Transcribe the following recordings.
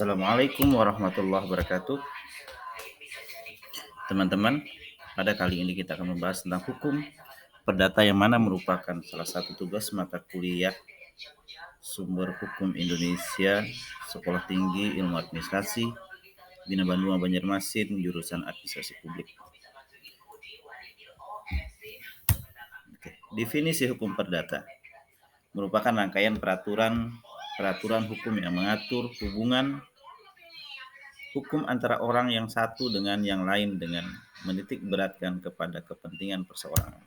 Assalamualaikum warahmatullahi wabarakatuh. Teman-teman, pada kali ini kita akan membahas tentang hukum perdata yang mana merupakan salah satu tugas mata kuliah Sumber Hukum Indonesia, Sekolah Tinggi Ilmu Administrasi, Bina Bandung Banjarmasin, jurusan Administrasi Publik. Definisi hukum perdata merupakan rangkaian peraturan hukum yang mengatur hubungan hukum antara orang yang satu dengan yang lain dengan menitik beratkan kepada kepentingan perseorangan.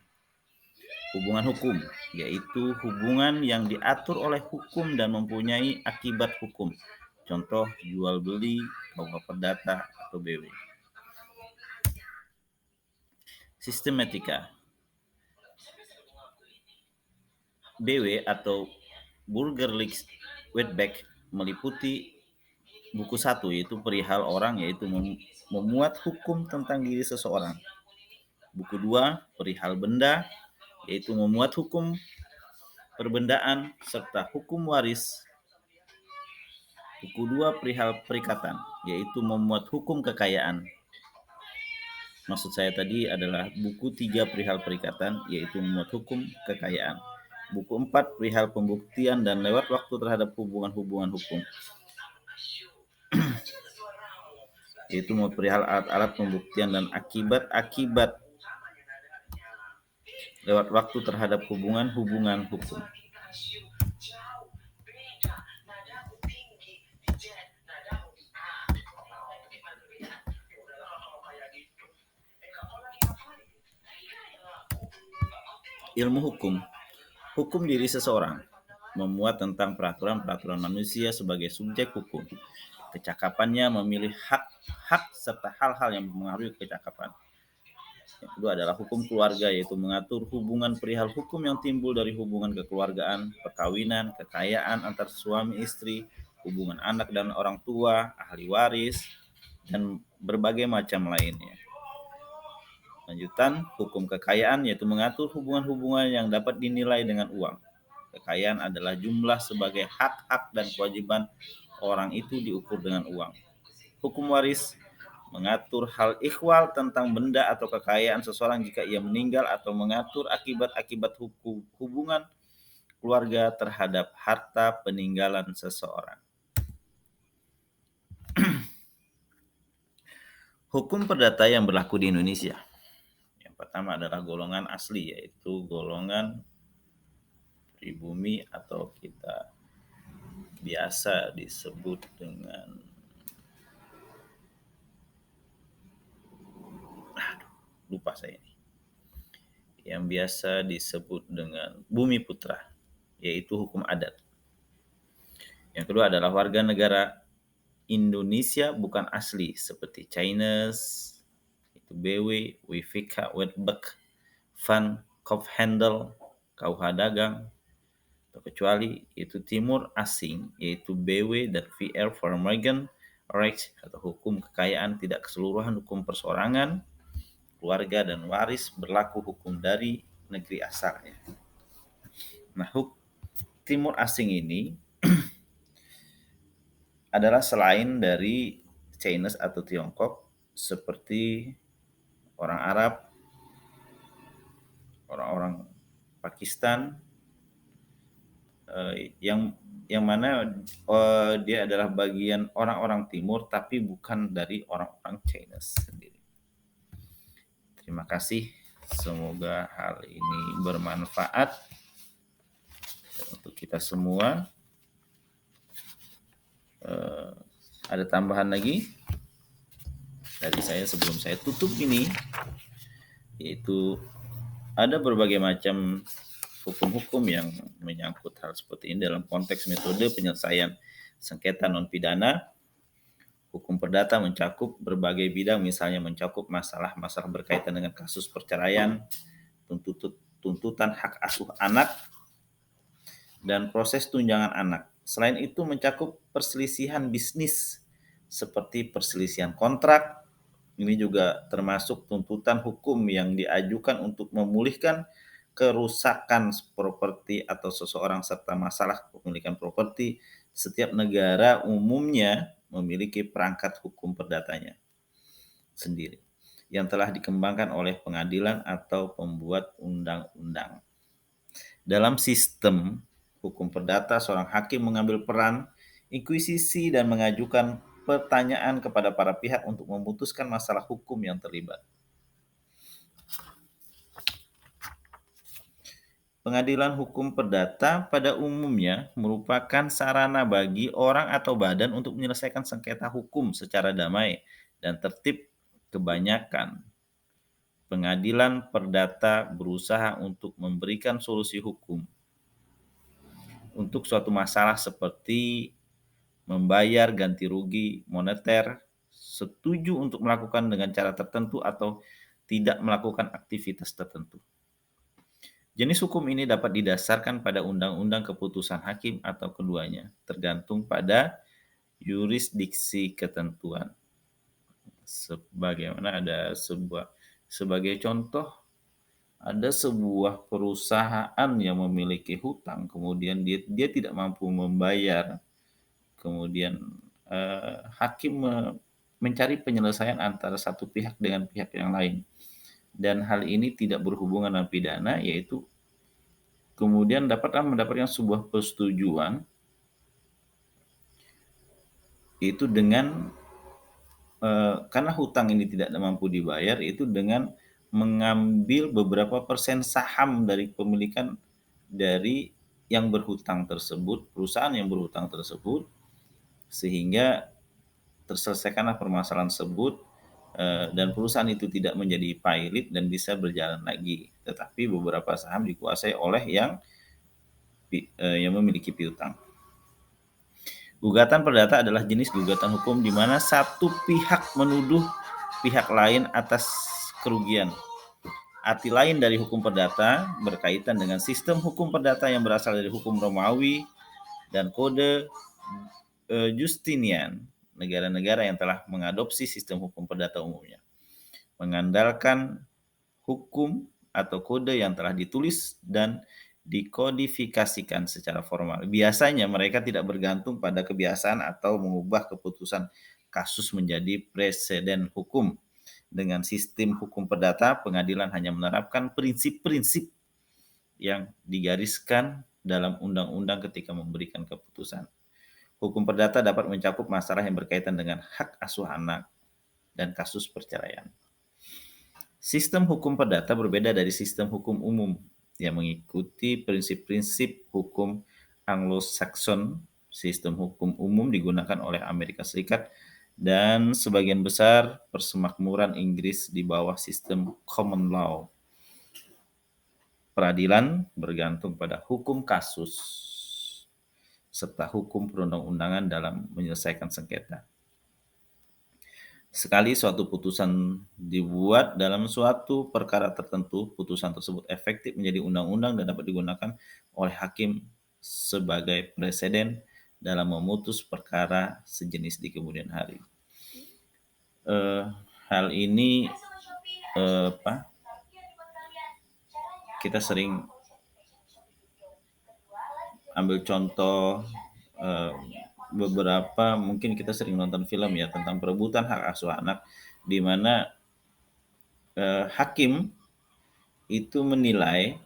Hubungan hukum, yaitu hubungan yang diatur oleh hukum dan mempunyai akibat hukum. Contoh jual beli, KUH Perdata, atau BW. Sistematika. BW atau Burgerlich Wetback meliputi buku 1, yaitu perihal orang, yaitu memuat hukum tentang diri seseorang. Buku 2, perihal benda, yaitu memuat hukum perbendaan serta hukum waris. Buku 2, perihal perikatan, yaitu memuat hukum kekayaan. Maksud saya tadi adalah buku 3, perihal perikatan, yaitu memuat hukum kekayaan. Buku 4, perihal pembuktian dan lewat waktu terhadap hubungan-hubungan hukum, yaitu perihal alat-alat pembuktian dan akibat-akibat lewat waktu terhadap hubungan-hubungan hukum. Ilmu hukum. Hukum diri seseorang memuat tentang peraturan-peraturan manusia sebagai subjek hukum. Kecakapannya memilih hak serta hal-hal yang mempengaruhi kecakapan. Yang kedua adalah hukum keluarga, yaitu mengatur hubungan perihal hukum yang timbul dari hubungan kekeluargaan, perkawinan, kekayaan antar suami istri, hubungan anak dan orang tua, ahli waris, dan berbagai macam lainnya. Lanjutan, hukum kekayaan, yaitu mengatur hubungan-hubungan yang dapat dinilai dengan uang. Kekayaan adalah jumlah sebagai hak-hak dan kewajiban orang itu diukur dengan uang. Hukum waris mengatur hal ikhwal tentang benda atau kekayaan seseorang jika ia meninggal atau mengatur akibat-akibat hubungan keluarga terhadap harta peninggalan seseorang. Hukum perdata yang berlaku di Indonesia. Yang pertama adalah golongan asli, yaitu golongan pribumi atau kita biasa disebut dengan lupa saya ini. Yang biasa disebut dengan bumi putra, yaitu hukum adat. Yang kedua adalah warga negara Indonesia bukan asli seperti Chinese, itu BW, Wifika, Wetback, Van Kopfhandel, KUH Dagang, atau kecuali itu timur asing, yaitu BW dan VR Vermeugen Recht atau hukum kekayaan tidak keseluruhan hukum perseorangan, keluarga dan waris berlaku hukum dari negeri asalnya. Nah, timur asing ini adalah selain dari Chinese atau Tiongkok seperti orang Arab, orang-orang Pakistan, yang mana dia adalah bagian orang-orang timur tapi bukan dari orang-orang Chinese sendiri. Terima kasih, semoga hal ini bermanfaat untuk kita semua. Ada tambahan lagi dari saya sebelum saya tutup ini, yaitu ada berbagai macam hukum-hukum yang menyangkut hal seperti ini dalam konteks metode penyelesaian sengketa non-pidana. Hukum perdata mencakup berbagai bidang, misalnya mencakup masalah-masalah berkaitan dengan kasus perceraian, tuntutan hak asuh anak, dan proses tunjangan anak. Selain itu mencakup perselisihan bisnis seperti perselisihan kontrak. Ini juga termasuk tuntutan hukum yang diajukan untuk memulihkan kerusakan properti atau seseorang serta masalah kepemilikan properti. Setiap negara umumnya memiliki perangkat hukum perdatanya sendiri yang telah dikembangkan oleh pengadilan atau pembuat undang-undang. Dalam sistem hukum perdata, seorang hakim mengambil peran inkuisisi dan mengajukan pertanyaan kepada para pihak untuk memutuskan masalah hukum yang terlibat. Pengadilan hukum perdata pada umumnya merupakan sarana bagi orang atau badan untuk menyelesaikan sengketa hukum secara damai dan tertib. Kebanyakan pengadilan perdata berusaha untuk memberikan solusi hukum untuk suatu masalah seperti membayar ganti rugi moneter, setuju untuk melakukan dengan cara tertentu atau tidak melakukan aktivitas tertentu. Jenis hukum ini dapat didasarkan pada undang-undang, keputusan hakim, atau keduanya, tergantung pada yurisdiksi ketentuan. Sebagaimana sebagai contoh, ada sebuah perusahaan yang memiliki hutang, kemudian dia tidak mampu membayar, kemudian hakim mencari penyelesaian antara satu pihak dengan pihak yang lain, dan hal ini tidak berhubungan dengan pidana, yaitu kemudian mendapatkan sebuah persetujuan itu dengan karena hutang ini tidak mampu dibayar, itu dengan mengambil beberapa persen saham dari pemilikan dari yang berhutang tersebut, perusahaan yang berhutang tersebut, sehingga terselesaikanlah permasalahan tersebut dan perusahaan itu tidak menjadi pailit dan bisa berjalan lagi. Tetapi beberapa saham dikuasai oleh yang memiliki piutang. Gugatan perdata adalah jenis gugatan hukum di mana satu pihak menuduh pihak lain atas kerugian. Arti lain dari hukum perdata berkaitan dengan sistem hukum perdata yang berasal dari hukum Romawi dan kode Justinian, negara-negara yang telah mengadopsi sistem hukum perdata umumnya mengandalkan hukum atau kode yang telah ditulis dan dikodifikasikan secara formal. Biasanya mereka tidak bergantung pada kebiasaan atau mengubah keputusan kasus menjadi preseden hukum. Dengan sistem hukum perdata, pengadilan hanya menerapkan prinsip-prinsip yang digariskan dalam undang-undang ketika memberikan keputusan. Hukum perdata dapat mencakup masalah yang berkaitan dengan hak asuh anak dan kasus perceraian. Sistem hukum perdata berbeda dari sistem hukum umum yang mengikuti prinsip-prinsip hukum Anglo-Saxon. Sistem hukum umum digunakan oleh Amerika Serikat dan sebagian besar persemakmuran Inggris di bawah sistem common law. Peradilan bergantung pada hukum kasus serta hukum perundang-undangan dalam menyelesaikan sengketa. Sekali suatu putusan dibuat dalam suatu perkara tertentu, putusan tersebut efektif menjadi undang-undang dan dapat digunakan oleh hakim sebagai preseden dalam memutus perkara sejenis di kemudian hari. Hal ini kita sering ambil contoh beberapa, mungkin kita sering nonton film ya tentang perebutan hak asuh anak, di mana hakim itu menilai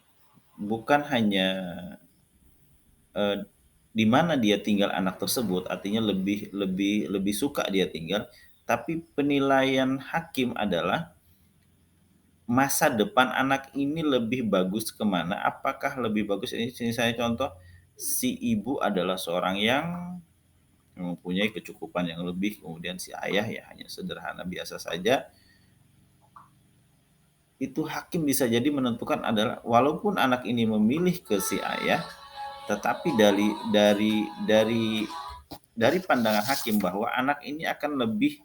bukan hanya di mana dia tinggal anak tersebut, artinya lebih suka dia tinggal, tapi penilaian hakim adalah masa depan anak ini lebih bagus kemana, apakah lebih bagus, ini saya contoh, si ibu adalah seorang yang mempunyai kecukupan yang lebih, kemudian si ayah ya hanya sederhana biasa saja, itu hakim bisa jadi menentukan adalah walaupun anak ini memilih ke si ayah, tetapi dari pandangan hakim bahwa anak ini akan lebih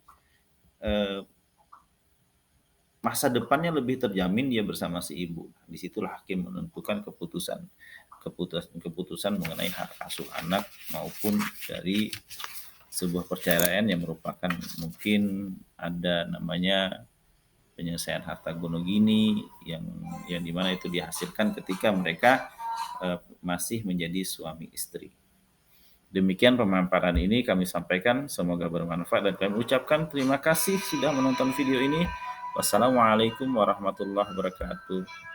masa depannya lebih terjamin dia bersama si ibu. Disitulah hakim menentukan keputusan mengenai hak asuh anak maupun dari sebuah perceraian yang merupakan mungkin ada namanya penyelesaian harta gono gini yang dimana itu dihasilkan ketika mereka masih menjadi suami istri. Demikian pemaparan ini kami sampaikan, semoga bermanfaat dan kami ucapkan terima kasih sudah menonton video ini. Wassalamualaikum warahmatullahi wabarakatuh.